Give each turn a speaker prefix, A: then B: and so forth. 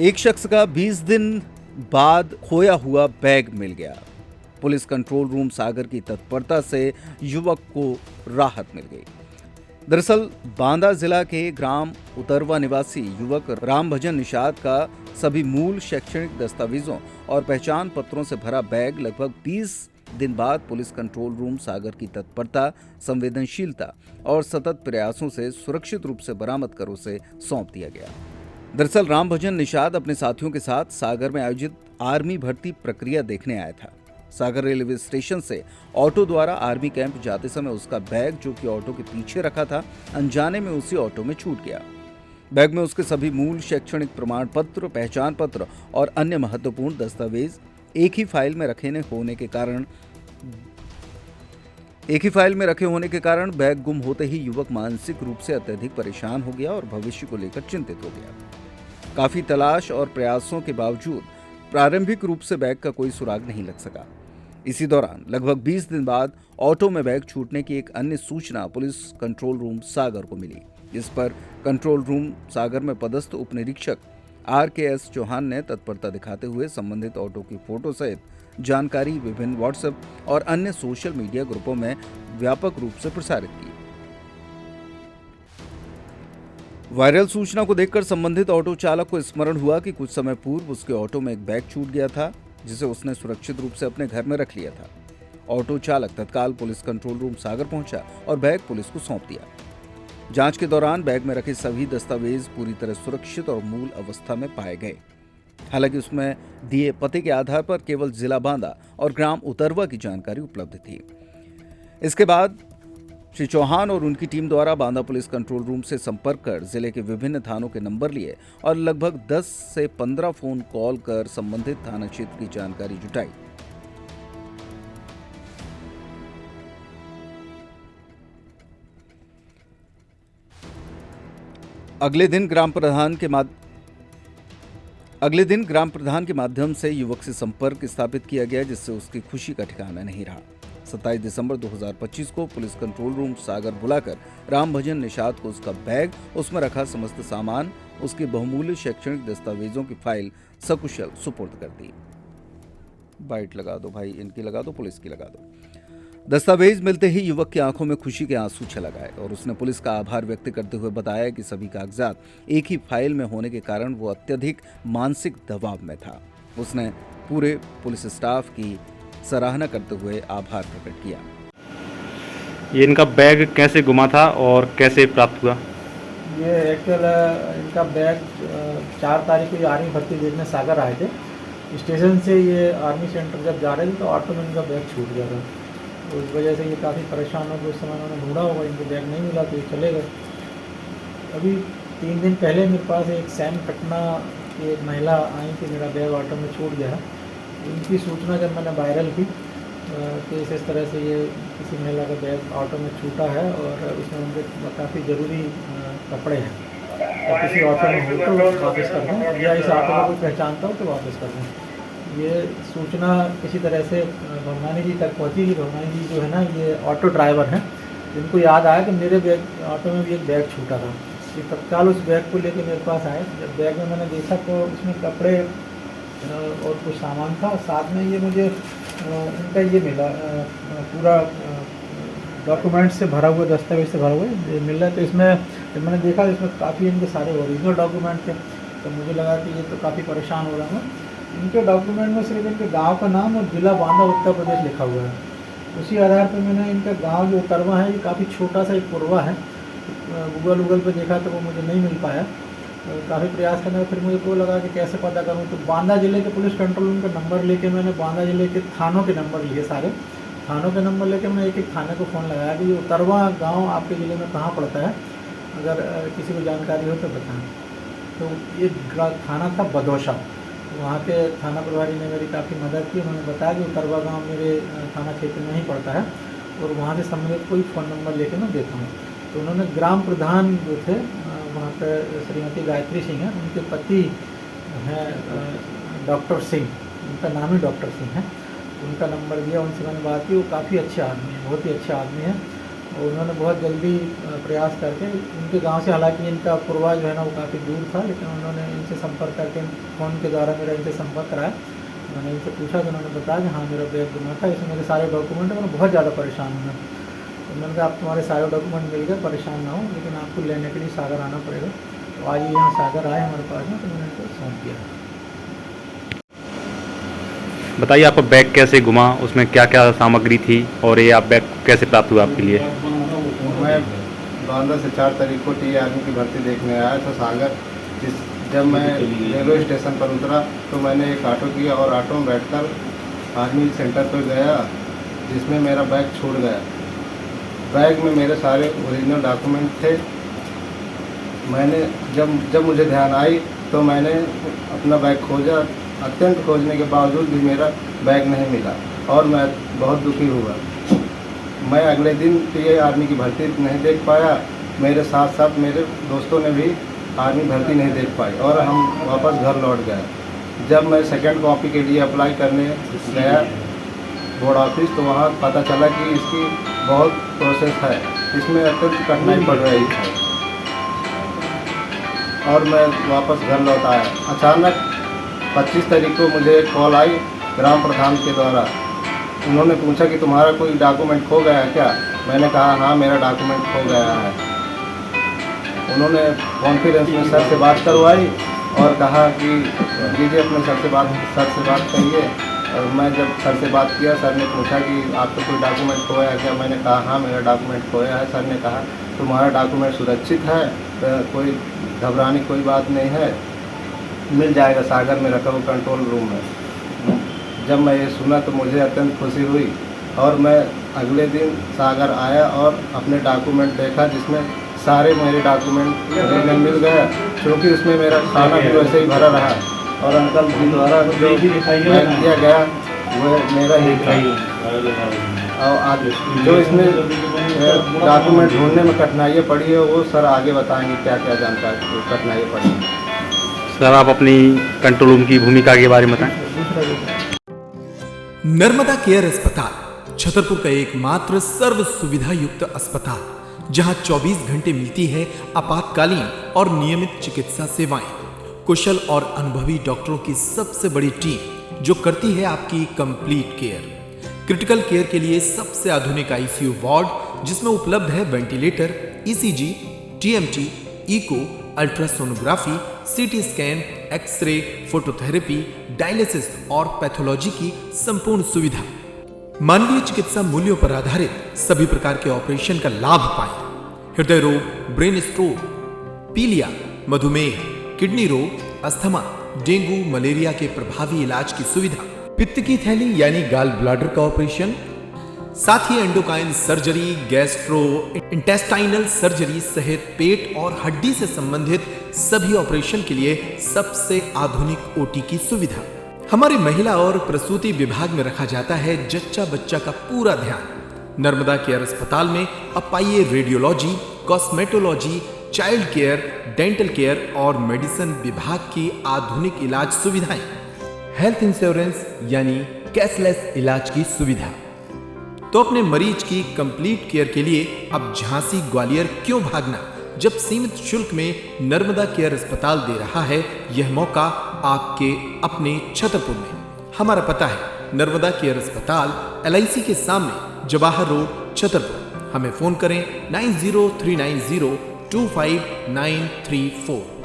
A: एक शख्स का 20 दिन बाद खोया हुआ बैग मिल गया। पुलिस कंट्रोल रूम सागर की तत्परता से युवक को राहत मिल गई। दरअसल बांदा जिला के ग्राम उतरवा निवासी युवक राम भजन निषाद का सभी मूल शैक्षणिक दस्तावेजों और पहचान पत्रों से भरा बैग लगभग 20 दिन बाद पुलिस कंट्रोल रूम सागर की तत्परता, संवेदनशीलता और सतत प्रयासों से सुरक्षित रूप से बरामद कर उसे सौंप दिया गया। दरअसल राम भजन निषाद अपने साथियों के साथ सागर में आयोजित आर्मी भर्ती प्रक्रिया देखने आया था। सागर रेलवे स्टेशन से ऑटो द्वारा आर्मी कैंप जाते समय उसका बैग, जो कि ऑटो के पीछे रखा था, अनजाने में उसी ऑटो में छूट गया। बैग में उसके सभी मूल शैक्षणिक प्रमाण पत्र, पहचान पत्र और अन्य महत्वपूर्ण दस्तावेज एक ही फाइल में रखे होने के कारण बैग गुम होते ही युवक मानसिक रूप से अत्यधिक परेशान हो गया और भविष्य को लेकर चिंतित हो गया। काफी तलाश और प्रयासों के बावजूद प्रारंभिक रूप से बैग का कोई सुराग नहीं लग सका। इसी दौरान लगभग 20 दिन बाद ऑटो में बैग छूटने की एक अन्य सूचना पुलिस कंट्रोल रूम सागर को मिली, जिस पर कंट्रोल रूम सागर में पदस्थ उप निरीक्षक RKS चौहान ने तत्परता दिखाते हुए संबंधित ऑटो की फोटो सहित जानकारी विभिन्न व्हाट्सएप और अन्य सोशल मीडिया ग्रुपों में व्यापक रूप से प्रसारित की। वायरल सूचना को देखकर संबंधित ऑटो चालक को स्मरण हुआ कि कुछ समय पूर्व उसके ऑटो में एक बैग छूट गया था, जिसे उसने सुरक्षित रूप से अपने घर में रख लिया था। ऑटो चालक तत्काल पुलिस कंट्रोल रूम सागर पहुंचा और बैग पुलिस को सौंप दिया। जांच के दौरान बैग में रखे सभी दस्तावेज पूरी तरह सुरक्षित और मूल अवस्था में पाए गए। हालांकि उसमें दिए पते के आधार पर केवल जिला बांदा और ग्राम उतरवा की जानकारी उपलब्ध थी। इसके बाद श्री चौहान और उनकी टीम द्वारा बांदा पुलिस कंट्रोल रूम से संपर्क कर जिले के विभिन्न थानों के नंबर लिए और लगभग 10 से 15 फोन कॉल कर संबंधित थाना क्षेत्र की जानकारी जुटाई। अगले दिन ग्राम प्रधान के माध्यम से युवक से संपर्क स्थापित किया गया, जिससे उसकी खुशी का ठिकाना नहीं रहा। 27 दिसंबर 2025 को पुलिस कंट्रोल रूम सागर बुलाकर राम भजन निषाद को उसका बैग, उसमें रखा समस्त सामान, उसके बहुमूल्य शैक्षणिक दस्तावेजों की फाइल सकुशल सुपुर्द कर दी। बाइट लगा दो भाई, इनकी लगा दो, पुलिस की लगा दो। दस्तावेज मिलते ही युवक की आंखों में खुशी के आंसू छलक आए और उसने पुलिस का आभार व्यक्त करते हुए बताया कि सभी कागजात एक ही फाइल में होने के कारण वो अत्यधिक मानसिक दबाव में था। उसने पूरे पुलिस स्टाफ की सराहना करते हुए आभार प्रकट किया।
B: ये इनका बैग कैसे गुमा था और कैसे प्राप्त हुआ?
C: ये एक्चुअल इनका बैग 4 तारीख को ये आर्मी भर्ती देखने सागर आए थे। स्टेशन से ये आर्मी सेंटर जब जा रहे थे तो ऑटो में इनका बैग छूट गया था। तो उस वजह से ये काफ़ी परेशान हो गए। उस समय उन्होंने ढूंढा होगा, इनको बैग नहीं मिला तो ये चले गए। अभी 3 दिन पहले मेरे पास एक सैम पटना की एक महिला आई कि मेरा बैग ऑटो में छूट गया है। इनकी सूचना जब मैंने वायरल की कि इस तरह से ये किसी महिला का बैग ऑटो में छूटा है और उसमें उनके काफ़ी ज़रूरी कपड़े हैं, तो किसी ऑटो में हो तो वापस कर दें, या इस ऑटो को कोई पहचानता हो तो वापस कर दें। ये सूचना किसी तरह से भगवानी जी तक पहुँची कि भगवानी जी जो है ना, ये ऑटो ड्राइवर हैं, जिनको याद आया कि मेरे बैग ऑटो में भी एक बैग छूटा था। ये तत्काल उस बैग को लेकर मेरे पास आए। जब बैग में मैंने देखा तो उसमें कपड़े और कुछ सामान था, साथ में ये मुझे इनका ये मिला पूरा डॉक्यूमेंट से भरा हुआ, दस्तावेज से भरा हुआ ये मिल रहा है। तो इसमें जब मैंने देखा इसमें काफ़ी इनके सारे ओरिजिनल डॉक्यूमेंट थे, तो मुझे लगा कि ये तो काफ़ी परेशान हो रहा है। इनके डॉक्यूमेंट में सिर्फ इनके गांव का नाम और जिला बांदा उत्तर प्रदेश लिखा हुआ है। उसी आधार पर मैंने इनका गांव जो उतरवा है, ये काफ़ी छोटा सा एक पुरवा है। गूगल पे देखा तो वो मुझे नहीं मिल पाया। तो काफ़ी प्रयास करने में फिर मुझे को लगा कि कैसे पता करूं, तो बांदा जिले के पुलिस कंट्रोल रूम का नंबर लेके मैंने बांदा जिले के थानों के नंबर लिए, सारे थानों के नंबर लेके मैं एक थाने को फ़ोन लगाया कि ये उतरवा गांव आपके ज़िले में कहाँ पड़ता है, अगर किसी को जानकारी हो तो बताएं। तो ये थाना था बदौशा। वहाँ के थाना प्रभारी ने मेरी काफ़ी मदद की। उन्होंने बताया कि उतरवा गाँव मेरे थाना क्षेत्र में ही पड़ता है और वहाँ से संबंधित कोई फ़ोन नंबर लेके मैं देता हूँ। तो उन्होंने ग्राम प्रधान जो थे वहाँ पर श्रीमती गायत्री सिंह हैं, उनके पति हैं डॉक्टर सिंह, उनका नाम ही डॉक्टर सिंह है। उनका नंबर दिया, उनसे मैंने बात की। वो काफ़ी अच्छे आदमी हैं, बहुत ही अच्छे आदमी हैं और उन्होंने बहुत जल्दी प्रयास करके उनके गांव से, हालांकि इनका पूर्वा जो है ना वो काफ़ी दूर था, लेकिन उन्होंने इनसे संपर्क करके फ़ोन के द्वारा मेरा इनसे संपर्क कराया। मैंने इनसे पूछा तो उन्होंने बताया कि हाँ मेरा बैग गुमा था, इसमें मेरे सारे डॉक्यूमेंट हैं। मैं बहुत ज़्यादा परेशान हूँ मैं, तो मैंने कहा आप तुम्हारे सारे डॉक्यूमेंट मिल गए, परेशान ना हो, लेकिन आपको लेने के लिए सागर आना पड़ेगा। तो आज ये यहाँ सागर आए हमारे पास में, तो मैंने इनको सौंप दिया।
B: बताइए आपका बैग कैसे गुमा, उसमें क्या क्या सामग्री थी और ये आप बैग कैसे प्राप्त हुआ आपके लिए?
D: मैं बांदा से 4 तारीख को टी आर्मी की भर्ती देखने आया था सागर। जब मैं रेलवे स्टेशन पर उतरा तो मैंने एक ऑटो किया और ऑटो में बैठकर आर्मी सेंटर पर गया, जिसमें मेरा बैग छूट गया। बैग में मेरे सारे ओरिजिनल डॉक्यूमेंट थे। मैंने जब मुझे ध्यान आई तो मैंने अपना बैग खोजा। अत्यंत खोजने के बावजूद भी मेरा बैग नहीं मिला और मैं बहुत दुखी हुआ। मैं अगले दिन टी आर्मी की भर्ती नहीं देख पाया। मेरे साथ साथ मेरे दोस्तों ने भी आर्मी भर्ती नहीं देख पाई और हम वापस घर लौट गए। जब मैं सेकंड कॉपी के लिए अप्लाई करने गया बोर्ड ऑफिस, तो वहाँ पता चला कि इसकी बहुत प्रोसेस है, इसमें अत्यंत कठिनाई पड़ रही है और मैं वापस घर लौट आया। अचानक 25 तारीख को मुझे एक कॉल आई ग्राम प्रधान के द्वारा। उन्होंने पूछा कि तुम्हारा कोई डॉक्यूमेंट खो गया है क्या? मैंने कहा हाँ मेरा डॉक्यूमेंट खो गया है। उन्होंने कॉन्फ्रेंस में सर से बात करवाई और कहा कि दीजिए अपने सर से बात करिए। और मैं जब सर से बात किया, सर ने पूछा कि आपका कोई डॉक्यूमेंट खोया है क्या? मैंने कहा हाँ मेरा डॉक्यूमेंट खोया है। सर ने कहा तुम्हारा डॉक्यूमेंट सुरक्षित है, कोई घबराने की कोई बात नहीं है, मिल जाएगा सागर में रखा हुआ कंट्रोल रूम में। जब मैं ये सुना तो मुझे अत्यंत खुशी हुई और मैं अगले दिन सागर आया और अपने डॉक्यूमेंट देखा, जिसमें सारे मेरे डॉक्यूमेंट मिल गया, क्योंकि उसमें मेरा खाना भी वैसे ही भरा रहा और अंकल जी द्वारा जो बैग दिया गया वो मेरा ही था। और आज जो इसमें डॉक्यूमेंट ढूंढने में कठिनाइयाँ पड़ी है वो सर आगे बताएंगे क्या क्या जानकारी कठिनाइयाँ पड़ी है।
B: सर आप अपनी कंट्रोल रूम की भूमिका के बारे में बताएं।
E: नर्मदा केयर अस्पताल छतरपुर का एकमात्र सर्व सुविधा युक्त अस्पताल, जहां 24 घंटे मिलती है आपातकालीन और नियमित चिकित्सा सेवाएं। कुशल और अनुभवी डॉक्टरों की सबसे बड़ी टीम जो करती है आपकी कंप्लीट केयर। क्रिटिकल केयर के लिए सबसे आधुनिक आईसीयू वार्ड, जिसमें उपलब्ध है ventilator, ECG, TMT, echo, ultrasonography, CT scan, X-ray, phototherapy, dialysis और पैथोलॉजी की संपूर्ण सुविधा। मानवीय चिकित्सा मूल्यों पर आधारित सभी प्रकार के ऑपरेशन का लाभ पाएं। हृदय रोग, ब्रेन स्ट्रोक, पीलिया, मधुमेह, किडनी रोग, अस्थमा, डेंगू, मलेरिया के प्रभावी इलाज की सुविधा, पित्त की थैली यानी गाल ब्लैडर का ऑपरेशन, साथ ही endocrine surgery, gastro intestinal surgery सहित पेट और हड्डी से संबंधित सभी ऑपरेशन के लिए सबसे आधुनिक ओटी की सुविधा। हमारे महिला और प्रसूति विभाग में रखा जाता है जच्चा बच्चा का पूरा ध्यान। नर्मदा केयर अस्पताल में अब पाइए radiology, cosmetology, child care, dental care और मेडिसिन विभाग की आधुनिक इलाज सुविधाएं। हेल्थ इंश्योरेंस यानी कैशलेस इलाज की सुविधा। तो अपने मरीज की कंप्लीट केयर के लिए अब झांसी ग्वालियर क्यों भागना, जब सीमित शुल्क में नर्मदा केयर अस्पताल दे रहा है यह मौका आपके अपने छतरपुर में। हमारा पता है नर्मदा केयर अस्पताल LIC के सामने, जवाहर रोड, छतरपुर। हमें फोन करें 9039025934।